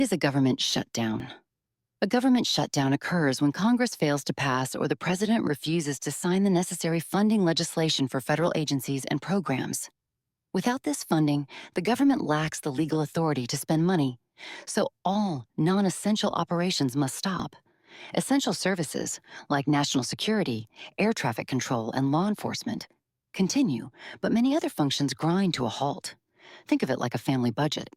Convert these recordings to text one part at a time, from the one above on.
Is a government shutdown. A government shutdown occurs when Congress fails to pass or the president refuses to sign the necessary funding legislation for federal agencies and programs. Without this funding, the government lacks the legal authority to spend money, so all non-essential operations must stop. Essential services, like national security, air traffic control, and law enforcement, continue, but many other functions grind to a halt. Think of it like a family budget.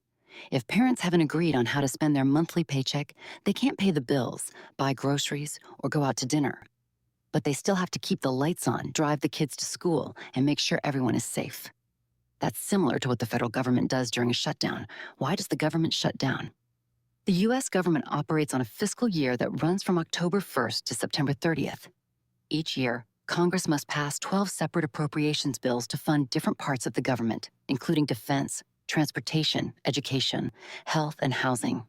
If parents haven't agreed on how to spend their monthly paycheck, they can't pay the bills, buy groceries, or go out to dinner. But they still have to keep the lights on, drive the kids to school, and make sure everyone is safe. That's similar to what the federal government does during a shutdown. Why does the government shut down? The US government operates on a fiscal year that runs from October 1st to September 30th. Each year, Congress must pass 12 separate appropriations bills to fund different parts of the government, including defense, transportation, education, health, and housing.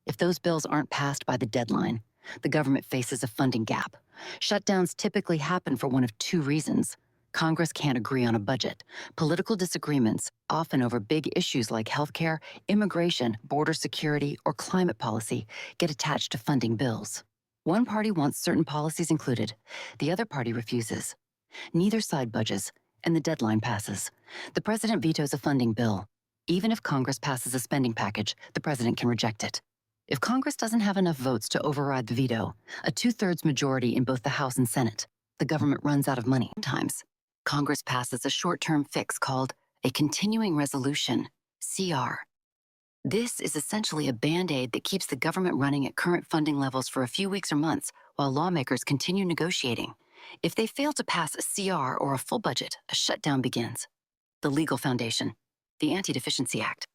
If those bills aren't passed by the deadline, the government faces a funding gap. Shutdowns typically happen for one of two reasons. Congress can't agree on a budget. Political disagreements, often over big issues like healthcare, immigration, border security, or climate policy, get attached to funding bills. One party wants certain policies included. The other party refuses. Neither side budges, and the deadline passes. The president vetoes a funding bill. Even if Congress passes a spending package, the president can reject it. If Congress doesn't have enough votes to override the veto, a 2/3 majority in both the House and Senate, the government runs out of money. Sometimes, Congress passes a short-term fix called a continuing resolution, CR. This is essentially a Band-Aid that keeps the government running at current funding levels for a few weeks or months while lawmakers continue negotiating. If they fail to pass a CR or a full budget, a shutdown begins. The legal foundation, the Anti-Deficiency Act.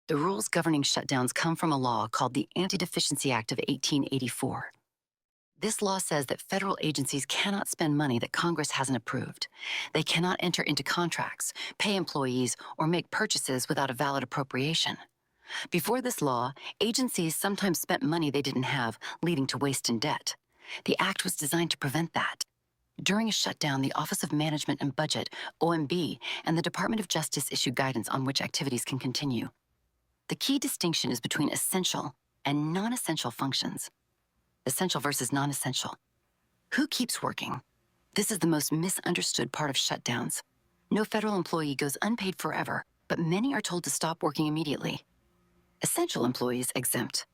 The rules governing shutdowns come from a law called the Anti-Deficiency Act of 1884. This law says that federal agencies cannot spend money that Congress hasn't approved. They cannot enter into contracts, pay employees, or make purchases without a valid appropriation. Before this law, agencies sometimes spent money they didn't have, leading to waste and debt. The act was designed to prevent that. During a shutdown, the Office of Management and Budget, OMB, and the Department of Justice issue guidance on which activities can continue. The key distinction is between essential and non-essential functions. Essential versus non-essential. Who keeps working? This is the most misunderstood part of shutdowns. No federal employee goes unpaid forever, but many are told to stop working immediately. Essential employees exempt.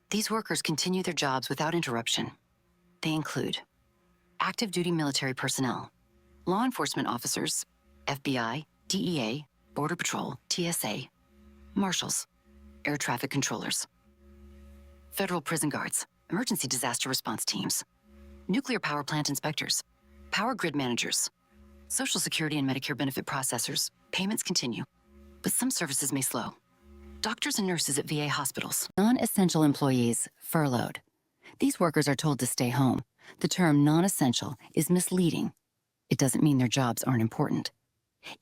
These workers continue their jobs without interruption. They include active duty military personnel, law enforcement officers, FBI, DEA, Border Patrol, TSA, marshals, air traffic controllers, federal prison guards, emergency disaster response teams, nuclear power plant inspectors, power grid managers, Social Security and Medicare benefit processors. Payments continue, but some services may slow. Doctors and nurses at VA hospitals. Non-essential employees furloughed. These workers are told to stay home. The term non-essential is misleading. It doesn't mean their jobs aren't important.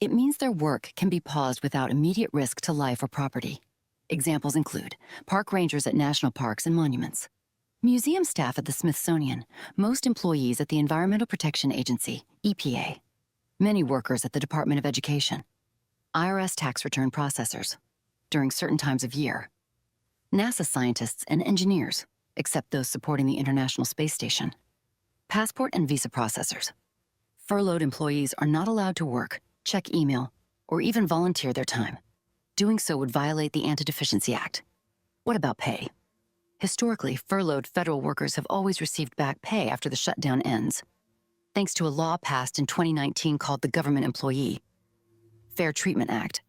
It means their work can be paused without immediate risk to life or property. Examples include park rangers at national parks and monuments, museum staff at the Smithsonian, most employees at the Environmental Protection Agency, EPA, many workers at the Department of Education, IRS tax return processors, during certain times of year, NASA scientists and engineers, except those supporting the International Space Station, passport and visa processors. Furloughed employees are not allowed to work, check email, or even volunteer their time. Doing so would violate the Anti-Deficiency Act. What about pay? Historically, furloughed federal workers have always received back pay after the shutdown ends, thanks to a law passed in 2019 called the Government Employee Fair Treatment Act.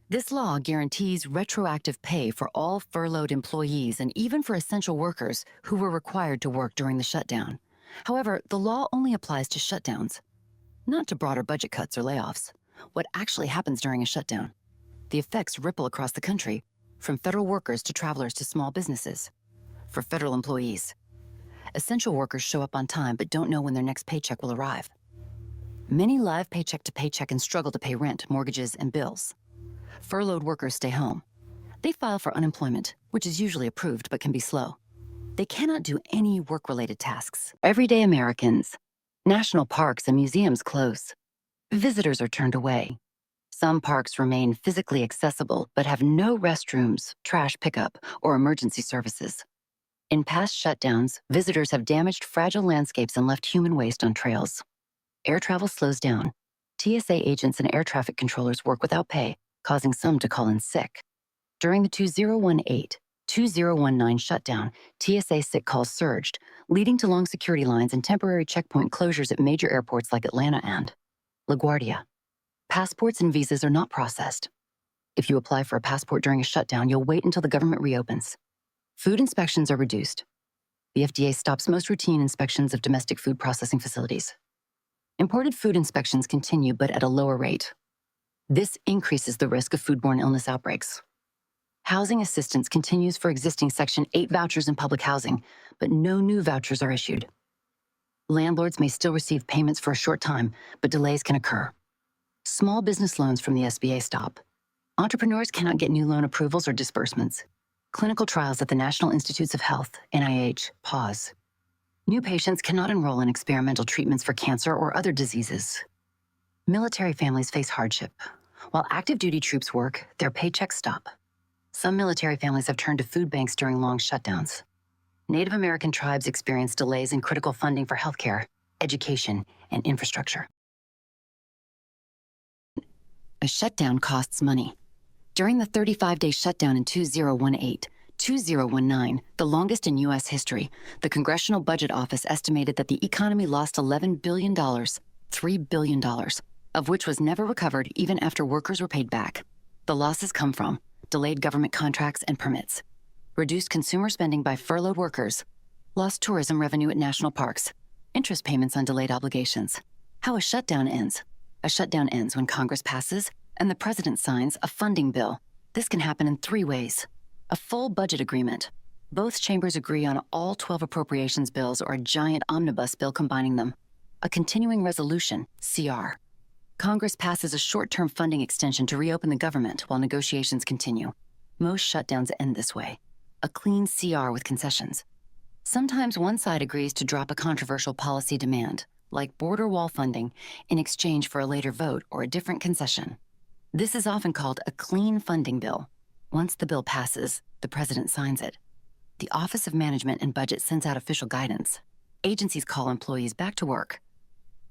This law guarantees retroactive pay for all furloughed employees and even for essential workers who were required to work during the shutdown. However, the law only applies to shutdowns, not to broader budget cuts or layoffs. What actually happens during a shutdown? The effects ripple across the country, from federal workers to travelers to small businesses. For federal employees, essential workers show up on time but don't know when their next paycheck will arrive. Many live paycheck to paycheck and struggle to pay rent, mortgages, and bills. Furloughed workers stay home. They file for unemployment, which is usually approved but can be slow. They cannot do any work-related tasks. Everyday Americans. National parks and museums close. Visitors are turned away. Some parks remain physically accessible but have no restrooms, trash pickup, or emergency services. In past shutdowns, visitors have damaged fragile landscapes and left human waste on trails. Air travel slows down. TSA agents and air traffic controllers work without pay, causing some to call in sick. During the 2018-2019 shutdown, TSA sick calls surged, leading to long security lines and temporary checkpoint closures at major airports like Atlanta and LaGuardia. Passports and visas are not processed. If you apply for a passport during a shutdown, you'll wait until the government reopens. Food inspections are reduced. The FDA stops most routine inspections of domestic food processing facilities. Imported food inspections continue, but at a lower rate. This increases the risk of foodborne illness outbreaks. Housing assistance continues for existing Section 8 vouchers in public housing, but no new vouchers are issued. Landlords may still receive payments for a short time, but delays can occur. Small business loans from the SBA stop. Entrepreneurs cannot get new loan approvals or disbursements. Clinical trials at the National Institutes of Health, NIH, pause. New patients cannot enroll in experimental treatments for cancer or other diseases. Military families face hardship. While active duty troops work, their paychecks stop. Some military families have turned to food banks during long shutdowns. Native American tribes experience delays in critical funding for healthcare, education, and infrastructure. A shutdown costs money. During the 35-day shutdown in 2018-2019, the longest in U.S. history, the Congressional Budget Office estimated that the economy lost $11 billion, $3 billion, of which was never recovered even after workers were paid back. The losses come from delayed government contracts and permits, reduced consumer spending by furloughed workers, lost tourism revenue at national parks, interest payments on delayed obligations. How a shutdown ends. A shutdown ends when Congress passes and the president signs a funding bill. This can happen in 3 ways. A full budget agreement. Both chambers agree on all 12 appropriations bills or a giant omnibus bill combining them. A continuing resolution, CR. Congress passes a short-term funding extension to reopen the government while negotiations continue. Most shutdowns end this way. A clean CR with concessions. Sometimes one side agrees to drop a controversial policy demand, like border wall funding, in exchange for a later vote or a different concession. This is often called a clean funding bill. Once the bill passes, the president signs it. The Office of Management and Budget sends out official guidance. Agencies call employees back to work.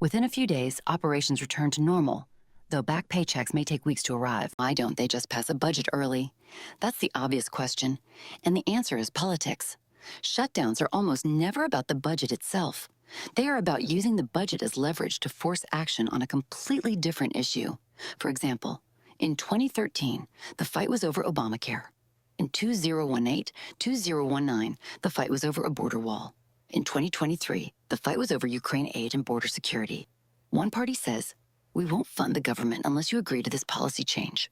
Within a few days, operations return to normal, though back paychecks may take weeks to arrive. Why don't they just pass a budget early? That's the obvious question, and the answer is politics. Shutdowns are almost never about the budget itself. They are about using the budget as leverage to force action on a completely different issue. For example, in 2013, the fight was over Obamacare. In 2018-2019, the fight was over a border wall. In 2023, the fight was over Ukraine aid and border security. One party says, "We won't fund the government unless you agree to this policy change."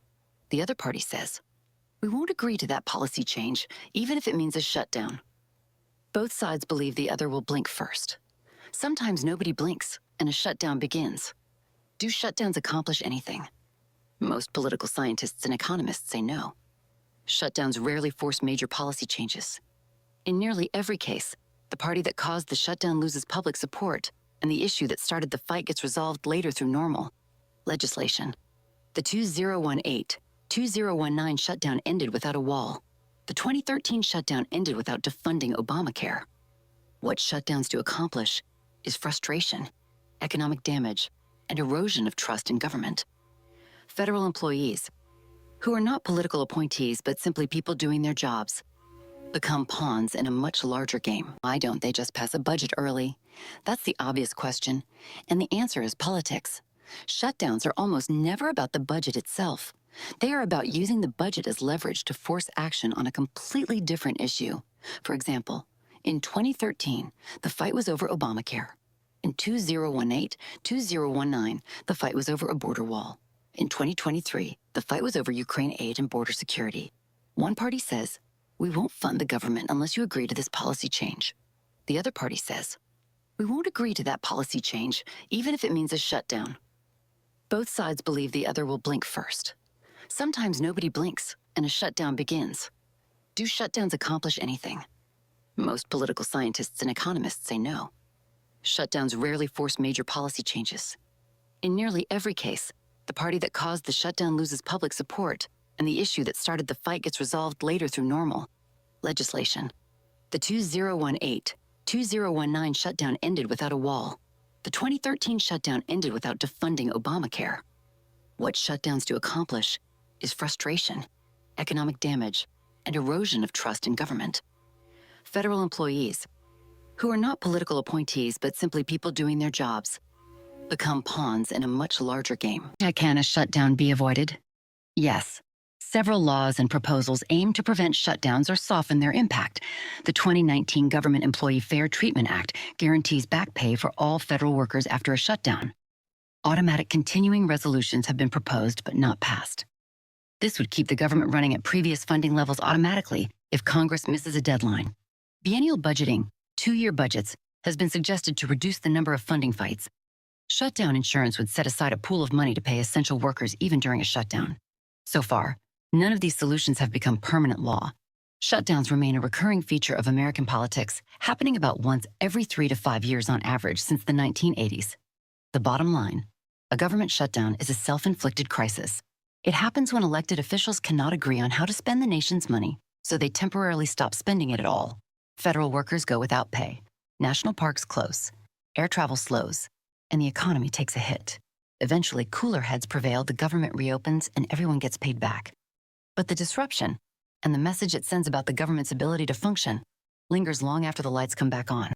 The other party says, "We won't agree to that policy change, even if it means a shutdown." Both sides believe the other will blink first. Sometimes nobody blinks, and a shutdown begins. Do shutdowns accomplish anything? Most political scientists and economists say no. Shutdowns rarely force major policy changes. In nearly every case, the party that caused the shutdown loses public support, and the issue that started the fight gets resolved later through normal legislation. The 2018-2019 shutdown ended without a wall. The 2013 shutdown ended without defunding Obamacare. What shutdowns do accomplish is frustration, economic damage, and erosion of trust in government. Federal employees, who are not political appointees but simply people doing their jobs, become pawns in a much larger game. Why don't they just pass a budget early? That's the obvious question, and the answer is politics. Shutdowns are almost never about the budget itself. They are about using the budget as leverage to force action on a completely different issue. For example, in 2013, the fight was over Obamacare. In 2018-2019, the fight was over a border wall. In 2023, the fight was over Ukraine aid and border security. One party says, "We won't fund the government unless you agree to this policy change." The other party says, "We won't agree to that policy change, even if it means a shutdown." Both sides believe the other will blink first. Sometimes nobody blinks, and a shutdown begins. Do shutdowns accomplish anything? Most political scientists and economists say no. Shutdowns rarely force major policy changes. In nearly every case, The party that caused the shutdown loses public support, and the issue that started the fight gets resolved later through normal legislation. The 2018-2019 shutdown ended without a wall. The 2013 shutdown ended without defunding Obamacare. What shutdowns do accomplish is frustration, economic damage, and erosion of trust in government. Federal employees, who are not political appointees but simply people doing their jobs, become pawns in a much larger game. Can a shutdown be avoided? Yes. Several laws and proposals aim to prevent shutdowns or soften their impact. The 2019 Government Employee Fair Treatment Act guarantees back pay for all federal workers after a shutdown. Automatic continuing resolutions have been proposed but not passed. This would keep the government running at previous funding levels automatically if Congress misses a deadline. Biennial budgeting, 2-year budgets, has been suggested to reduce the number of funding fights. Shutdown insurance would set aside a pool of money to pay essential workers even during a shutdown. So far, none of these solutions have become permanent law. Shutdowns remain a recurring feature of American politics, happening about once every 3 to 5 years on average since the 1980s. The bottom line, a government shutdown is a self-inflicted crisis. It happens when elected officials cannot agree on how to spend the nation's money, so they temporarily stop spending it at all. Federal workers go without pay, national parks close, air travel slows, and the economy takes a hit. Eventually, cooler heads prevail, the government reopens, and everyone gets paid back. But the disruption, and the message it sends about the government's ability to function, lingers long after the lights come back on.